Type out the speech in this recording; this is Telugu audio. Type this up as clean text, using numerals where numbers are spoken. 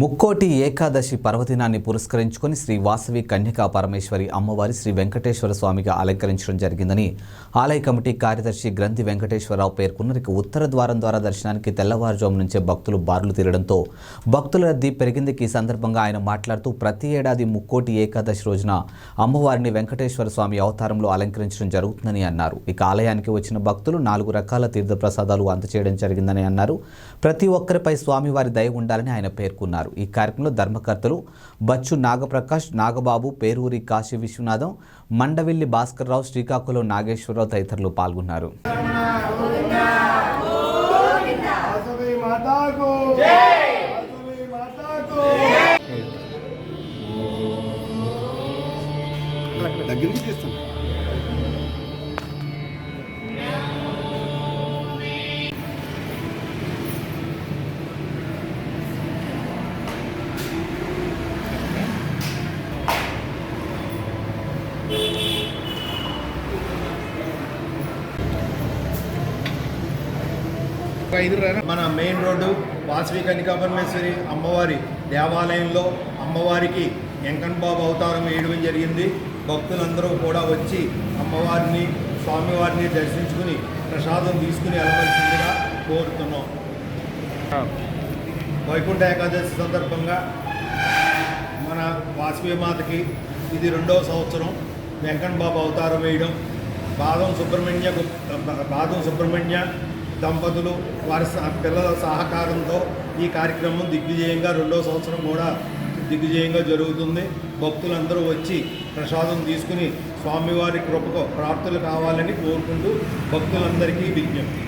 ముక్కోటి ఏకాదశి పర్వదినాన్ని పురస్కరించుకొని శ్రీ వాసవి కన్యకా పరమేశ్వరి అమ్మవారి శ్రీ వెంకటేశ్వర స్వామిగా అలంకరించడం జరిగిందని ఆలయ కమిటీ కార్యదర్శి గ్రంథి వెంకటేశ్వరరావు పేర్కొన్నారు. ఉత్తర ద్వారం ద్వారా దర్శనానికి తెల్లవారుజాము నుంచే భక్తులు బారులు తీరడంతో భక్తుల రద్దీ పెరిగింది. ఈ సందర్భంగా ఆయన మాట్లాడుతూ ప్రతి ఏడాది ముక్కోటి ఏకాదశి రోజున అమ్మవారిని వెంకటేశ్వర స్వామి అవతారంలో అలంకరించడం జరుగుతుందని అన్నారు. ఇక ఆలయానికి వచ్చిన భక్తులు 4 రకాల తీర్థప్రసాదాలు అందజేయడం జరిగిందని అన్నారు. ప్రతి ఒక్కరిపై స్వామివారి దయ ఉండాలని ఆయన పేర్కొన్నారు. ఈ కార్యక్రమంలో ధర్మకర్తలు బచ్చు నాగప్రకాష్, నాగబాబు, పేరూరి కాశీ విశ్వనాథం, మండవిల్లి భాస్కర్రావు, శ్రీకాకుళం నాగేశ్వరరావు తదితరులు పాల్గొన్నారు. మన మెయిన్ రోడ్డు వాసవి కన్యకా పరమేశ్వరి అమ్మవారి దేవాలయంలో అమ్మవారికి వెంకన్న బాబు అవతారం వేయడం జరిగింది. భక్తులందరూ కూడా వచ్చి అమ్మవారిని స్వామివారిని దర్శించుకుని ప్రసాదం తీసుకుని వెళ్ళవలసిందిగా కోరుతున్నాం. వైకుంఠ ఏకాదశి సందర్భంగా మన వాసవి మాతకి ఇది 2వ సంవత్సరం వెంకన్న బాబు అవతారం వేయడం. బాదం సుబ్రహ్మణ్య దంపతులు వారి పిల్లల సహకారంతో ఈ కార్యక్రమం దిగ్విజయంగా 2వ సంవత్సరం కూడా దిగ్విజయంగా జరుగుతుంది. భక్తులందరూ వచ్చి ప్రసాదం తీసుకుని స్వామివారి కృపకు ప్రాప్తులు కావాలని కోరుకుంటూ భక్తులందరికీ విజ్ఞప్తి.